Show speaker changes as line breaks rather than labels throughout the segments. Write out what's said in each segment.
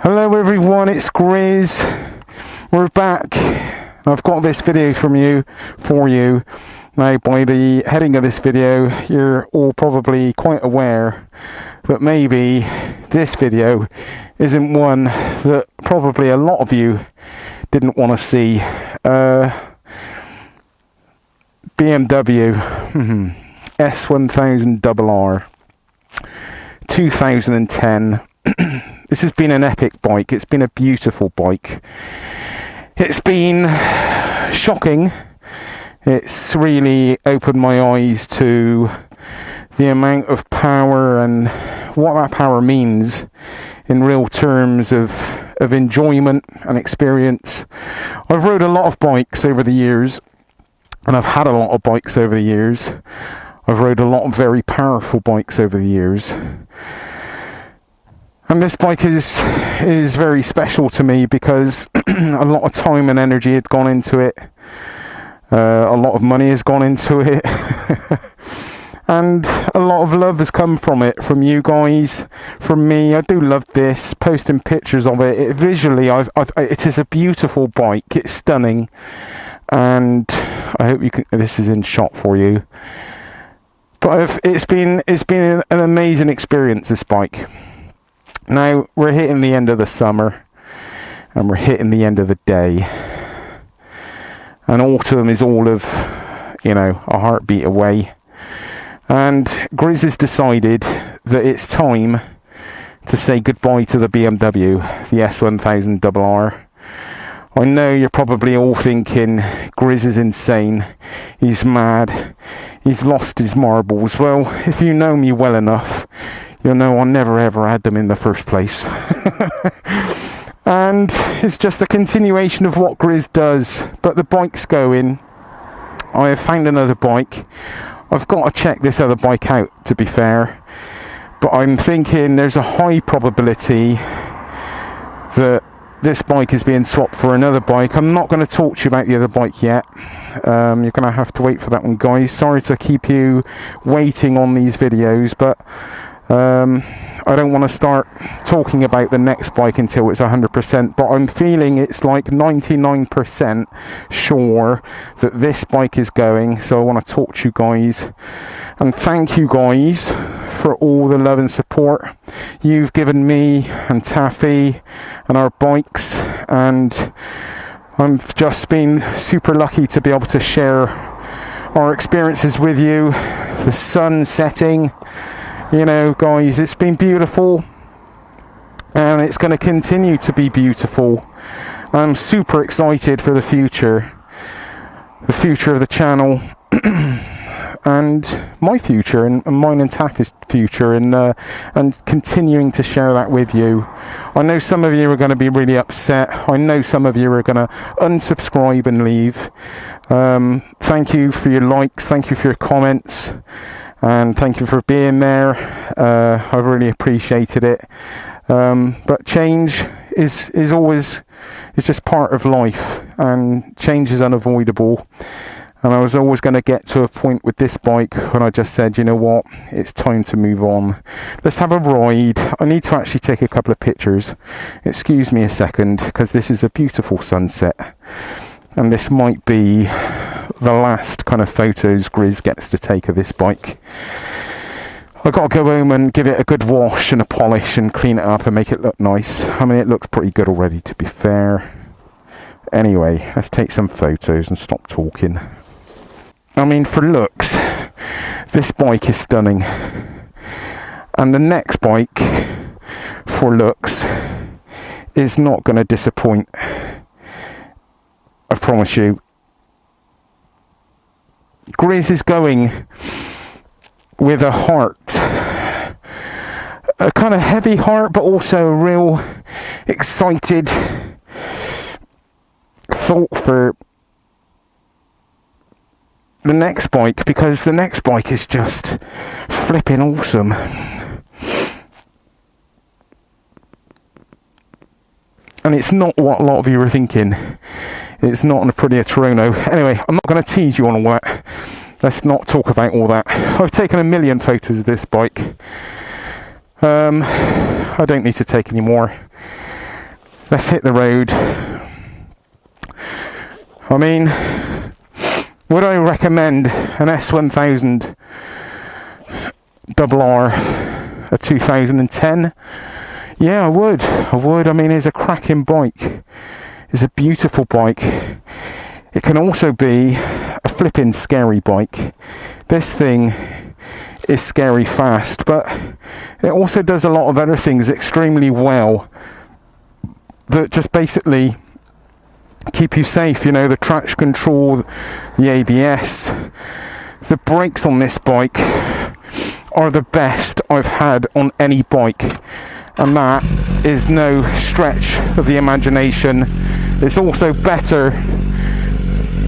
Hello everyone, it's Grizz. We're back. I've got this video for you. Now, by the heading of this video, you're all probably quite aware that maybe this video isn't one that probably a lot of you didn't want to see. Bmw S1000Rr 2010. This has been an epic bike. It's been a beautiful bike. It's been shocking. It's really opened my eyes to the amount of power and what that power means in real terms of enjoyment and experience. I've rode a lot of bikes over the years, and I've had a lot of bikes over the years. I've rode a lot of very powerful bikes over the years. And this bike is very special to me because a lot of time and energy had gone into it. A lot of money has gone into it. And a lot of love has come from it, from you guys, from me. I do love this, posting pictures of it. Visually, it is a beautiful bike. It's stunning. And I hope you can, this is in shot for you. But it's been an amazing experience, this bike. Now, we're hitting the end of the summer, and we're hitting the end of the day. And autumn is all of, a heartbeat away. And Grizz has decided that it's time to say goodbye to the BMW, the S1000Rr. I know you're probably all thinking, Grizz is insane, he's mad, he's lost his marbles. Well, if you know me well enough, you'll know I never ever had them in the first place. And it's just a continuation of what Grizz does. But the bike's going. I have found another bike. I've got to check this other bike out, to be fair. But I'm thinking there's a high probability that this bike is being swapped for another bike. I'm not going to talk to you about the other bike yet. You're going to have to wait for that one, guys. Sorry to keep you waiting on these videos, but I don't want to start talking about the next bike until it's 100%, but I'm feeling it's like 99% sure that this bike is going. So I want to talk to you guys and thank you guys for all the love and support you've given me and Taffy and our bikes, and I've just been super lucky to be able to share our experiences with you. The sun setting, guys, it's been beautiful, and it's going to continue to be beautiful. I'm super excited for the future of the channel, and my future, and mine and Taffy's future, and continuing to share that with you. I know some of you are going to be really upset. I know some of you are going to unsubscribe and leave. Thank you for your likes, thank you for your comments, and thank you for being there. I've really appreciated it. But change is just part of life, and change is unavoidable. And I was always going to get to a point with this bike when I just said, you know what, it's time to move on. Let's have a ride. I need to actually take a couple of pictures. Excuse me a second, because this is a beautiful sunset. And this might be the last kind of photos Grizz gets to take of this bike. I've got to go home and give it a good wash and a polish and clean it up and make it look nice. I mean, it looks pretty good already, to be fair. Anyway, let's take some photos and stop talking. I mean, for looks, this bike is stunning. And the next bike, for looks, is not going to disappoint. I promise you. Grizz is going with a heart, a kind of heavy heart, but also a real excited thought for the next bike, because the next bike is just flipping awesome. And it's not what a lot of you are thinking. It's not on a prettier Toronto. Anyway, I'm not going to tease you on all that. Let's not talk about all that. I've taken a million photos of this bike. I don't need to take any more. let's hit the road. I mean, would I recommend an S1000Rr, a 2010? Yeah, I would. I mean, it's a cracking bike. It's a beautiful bike. It can also be a flipping scary bike. This thing is scary fast, but it also does a lot of other things extremely well that just basically keep you safe. You know, the traction control, the ABS, the brakes on this bike are the best I've had on any bike, and that is no stretch of the imagination. It's also better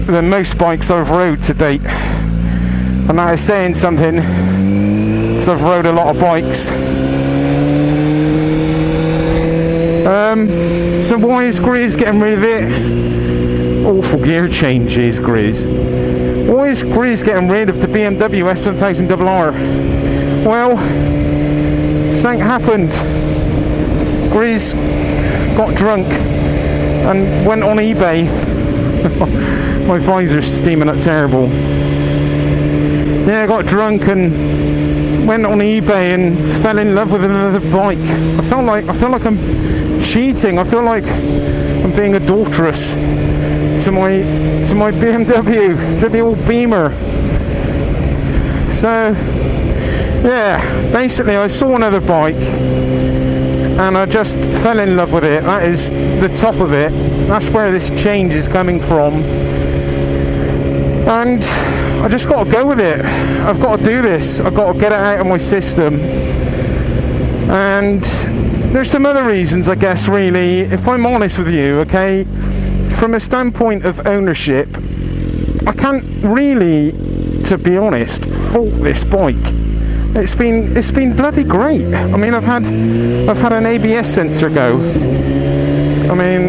than most bikes I've rode to date, and that is saying something, because I've rode a lot of bikes. So why is Grizz getting rid of it? Awful gear changes, Grizz. Why is Grizz getting rid of the Bmw S1000Rr? Well, something happened. Grizz got drunk and went on eBay. My visor's steaming up terrible. Yeah, I got drunk and went on eBay and fell in love with another bike. I feel like I'm cheating. I feel like I'm being adulterous to my BMW, to the old Beamer. So yeah, basically I saw another bike and I just fell in love with it. That is the top of it. That's where this change is coming from, and I just got to go with it. I've got to do this. I've got to get it out of my system. And there's some other reasons, I guess, really, if I'm honest with you, okay? From a standpoint of ownership, I can't really, to be honest, fault this bike. It's been bloody great. I mean, I've had an ABS sensor go. I mean,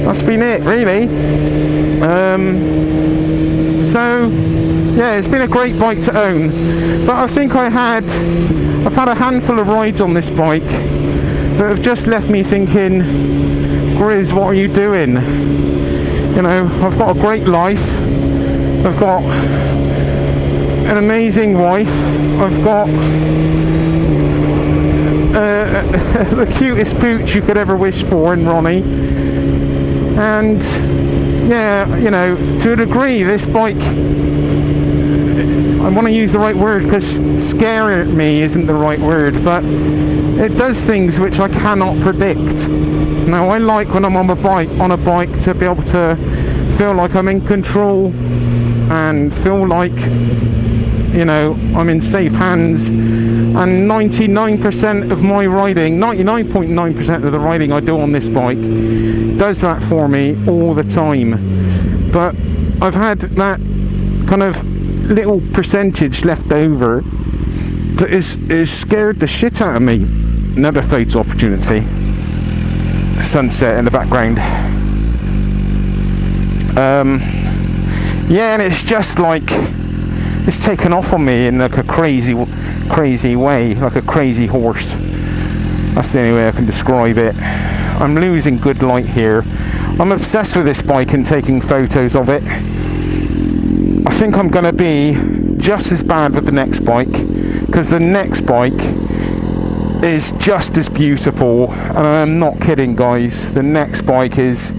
that's been it, really. So yeah, it's been a great bike to own. But I think I've had a handful of rides on this bike that have just left me thinking, Grizz, what are you doing? You know, I've got a great life. I've got an amazing wife. I've got the cutest pooch you could ever wish for in Ronnie. And yeah, you know, to a degree, this bike, I want to use the right word because scare me isn't the right word, but it does things which I cannot predict. Now, I like when I'm on a bike to be able to feel like I'm in control and feel like, you know, I'm in safe hands. And 99% of my riding, 99.9% of the riding I do on this bike does that for me all the time. But I've had that kind of little percentage left over that is scared the shit out of me. Another photo opportunity. Sunset in the background. Yeah, and it's just like it's taken off on me in like a crazy way, like a crazy horse. That's the only way I can describe it. I'm losing good light here. I'm obsessed with this bike and taking photos of it. I think I'm going to be just as bad with the next bike, because the next bike is just as beautiful, and I'm not kidding, guys. The next bike is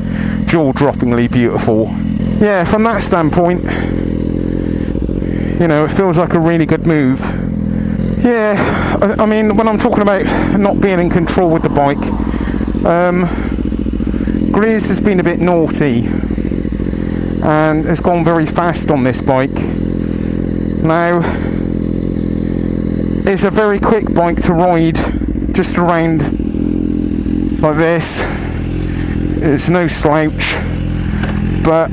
jaw-droppingly beautiful. Yeah, from that standpoint, you know, it feels like a really good move. Yeah, I mean, when I'm talking about not being in control with the bike, Grizz has been a bit naughty and has gone very fast on this bike. Now, it's a very quick bike to ride just around like this. It's no slouch, but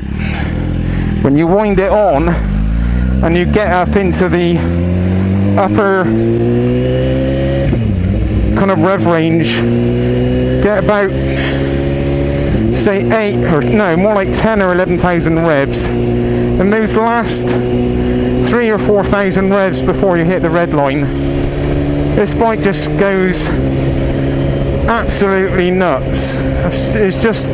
when you wind it on and you get up into the upper kind of rev range, get about, say, 8 or no, more like 10 or 11,000 revs, and those last 3,000 or 4,000 revs before you hit the red line, this bike just goes absolutely nuts. It's just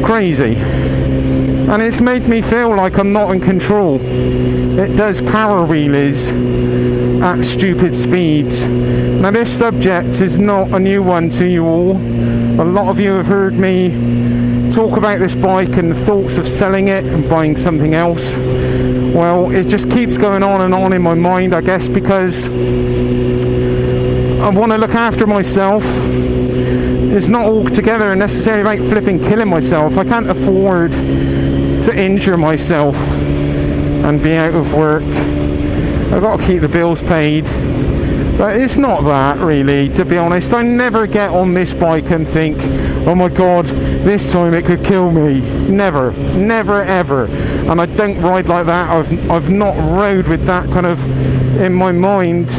crazy, and it's made me feel like I'm not in control. It does power wheelies at stupid speeds. Now this subject is not a new one to you all. A lot of you have heard me talk about this bike and the thoughts of selling it and buying something else. Well, it just keeps going on and on in my mind, I guess, because I want to look after myself. It's not altogether necessarily about flipping killing myself. I can't afford to injure myself and be out of work. I've got to keep the bills paid. But it's not that, really, to be honest. I never get on this bike and think, oh my god, this time it could kill me. Never, never, ever. And I don't ride like that. I've not rode with that kind of in my mind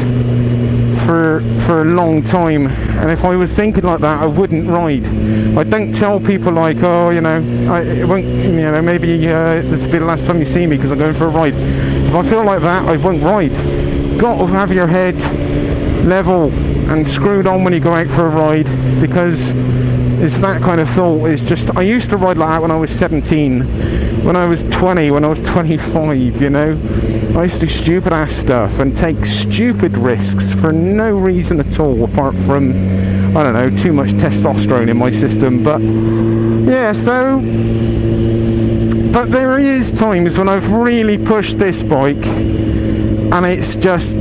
for a long time. And if I was thinking like that, I wouldn't ride. I don't tell people like, oh, you know, it won't, you know, maybe this will be the last time you see me because I'm going for a ride. If I feel like that, I won't ride. Got to have your head level and screwed on when you go out for a ride, because it's that kind of thought. It's just, I used to ride like that when I was 17, when I was 20, when I was 25, you know. I used to do stupid ass stuff and take stupid risks for no reason at all, apart from, I don't know, too much testosterone in my system. But yeah, so, but there is times when I've really pushed this bike and it's just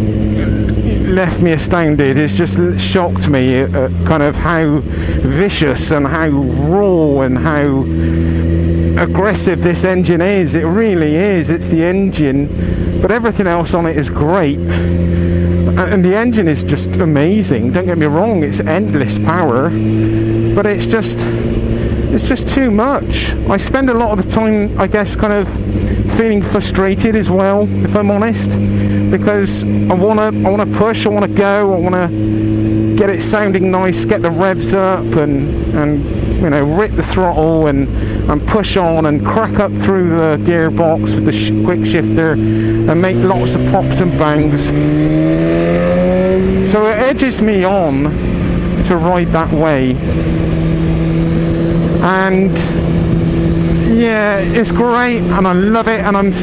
left me astounded. It's just shocked me at kind of how vicious and how raw and how aggressive this engine is. It really is. It's the engine, but everything else on it is great, and the engine is just amazing. Don't get me wrong, it's endless power, but it's just too much. I spend a lot of the time, I guess, kind of feeling frustrated as well, if I'm honest, because I wanna push, I wanna go, I wanna get it sounding nice, get the revs up, and you know, rip the throttle and push on and crack up through the gearbox with the quick shifter and make lots of pops and bangs. So it edges me on to ride that way, and yeah, it's great and I love it, and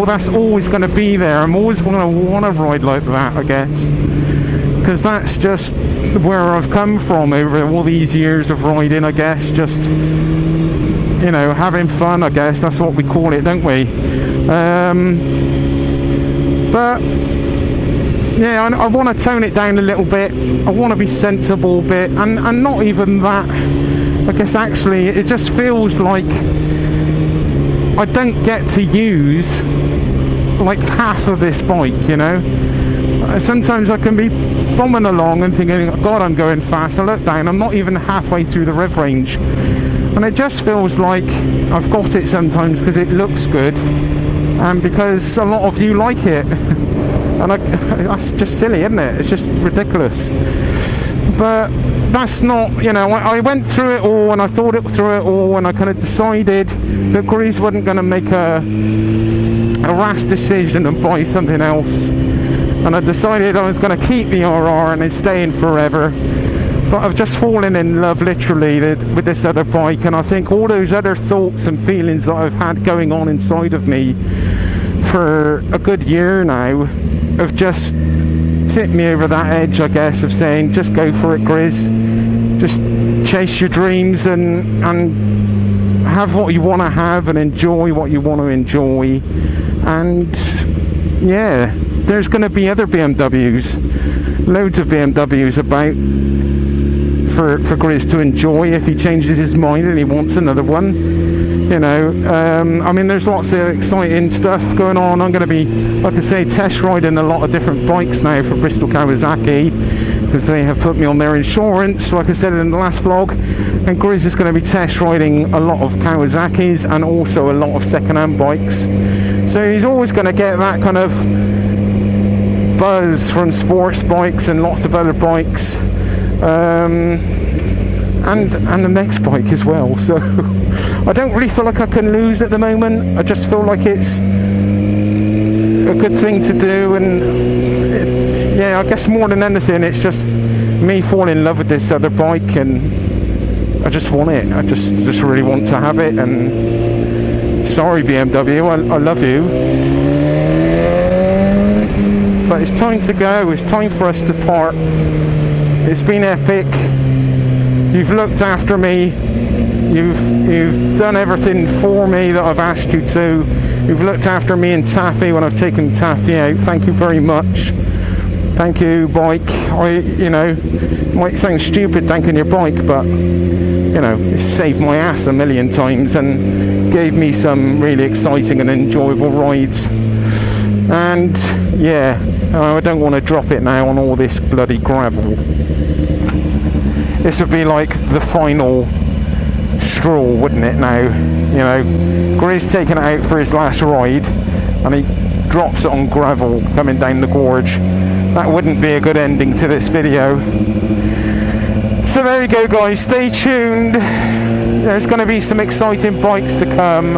that's always going to be there. I'm always going to want to ride like that, I guess, because that's just where I've come from over all these years of riding, I guess. Just, you know, having fun, I guess. That's what we call it, don't we? But yeah, I want to tone it down a little bit. I want to be sensible a bit, and not even that. I guess actually it just feels like I don't get to use like half of this bike, you know. Sometimes I can be bombing along and thinking, God, I'm going fast. I look down, I'm not even halfway through the rev range, and it just feels like I've got it sometimes because it looks good and because a lot of you like it. And that's just silly, isn't it? It's just ridiculous. But that's not, you know, I went through it all and I thought it through it all, and I kind of decided that Grease wasn't going to make a rash decision and buy something else, and I decided I was going to keep the RR and it's staying forever. But I've just fallen in love literally with this other bike, and I think all those other thoughts and feelings that I've had going on inside of me for a good year now have just tipped me over that edge, I guess, of saying, just go for it, Grizz. Just chase your dreams and have what you want to have and enjoy what you want to enjoy. And yeah, there's going to be other BMWs, loads of BMWs about for Grizz to enjoy if he changes his mind and he wants another one. You know, I mean, there's lots of exciting stuff going on. I'm going to be, like I say, test riding a lot of different bikes now for Bristol Kawasaki, because they have put me on their insurance, like I said in the last vlog. And Grizz is going to be test riding a lot of Kawasaki's and also a lot of second-hand bikes. So he's always going to get that kind of buzz from sports bikes and lots of other bikes, and the next bike as well. So I don't really feel like I can lose at the moment. I just feel like it's a good thing to do, and yeah, I guess more than anything, it's just me falling in love with this other bike, and I just want it. I just really want to have it. And sorry, BMW, I love you, but it's time to go. It's time for us to part. It's been epic. You've looked after me. You've done everything for me that I've asked you to. You've looked after me and Taffy when I've taken Taffy out. Thank you very much. Thank you, bike. Might sound stupid thanking your bike, but it saved my ass a million times and gave me some really exciting and enjoyable rides. And yeah, I don't want to drop it now on all this bloody gravel. This would be like the final straw, wouldn't it now? Grizz taking it out for his last ride and he drops it on gravel coming down the gorge. That wouldn't be a good ending to this video. So there you go, guys, stay tuned. There's going to be some exciting bikes to come.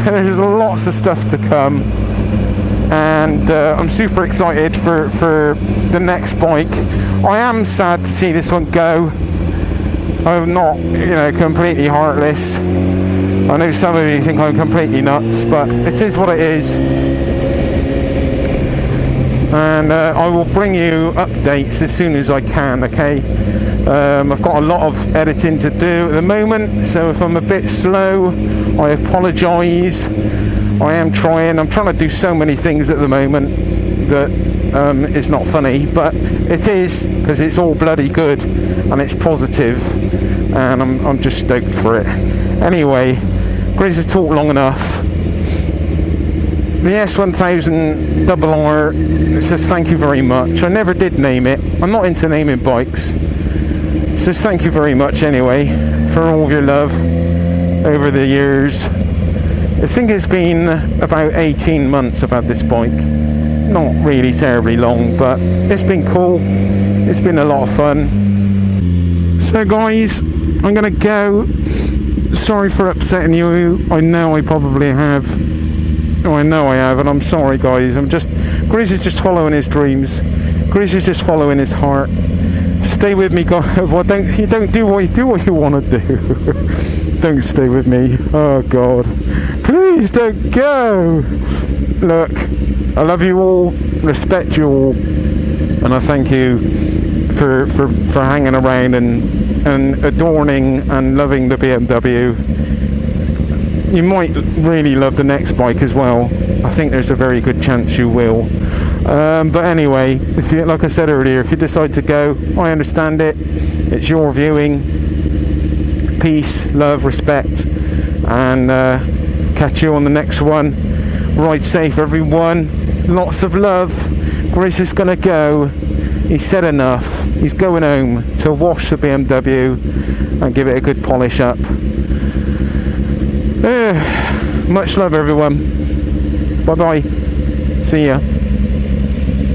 There's lots of stuff to come, and I'm super excited for the next bike. I am sad to see this one go. I'm not, completely heartless. I know some of you think I'm completely nuts, but it is what it is. And I will bring you updates as soon as I can, okay? I've got a lot of editing to do at the moment, so if I'm a bit slow, I apologise. I'm trying to do so many things at the moment that it's not funny, but it is, because it's all bloody good and it's positive, and I'm just stoked for it. Anyway, Grizz has talked long enough. The S1000Rr says thank you very much. I never did name it. I'm not into naming bikes. It says thank you very much anyway for all of your love over the years. I think it's been about 18 months I've had this bike. Not really terribly long, but it's been cool. It's been a lot of fun. So guys, I'm gonna go. Sorry for upsetting you. I know I probably have. I know I have, and I'm sorry, guys. Grizz is just following his dreams. Grizz is just following his heart. Stay with me, guys. Well, don't do what you want to do. Don't stay with me. Oh God, please don't go. Look, I love you all, respect you all, and I thank you for hanging around and adorning and loving the BMW. You might really love the next bike as well. I think there's a very good chance you will. But anyway, like I said earlier, if you decide to go, I understand it. It's your viewing. Peace, love, respect, and catch you on the next one. Ride safe, everyone. Lots of love. Grizz is gonna go. He said enough. He's going home to wash the BMW and give it a good polish up. Much love, everyone. Bye bye. See ya.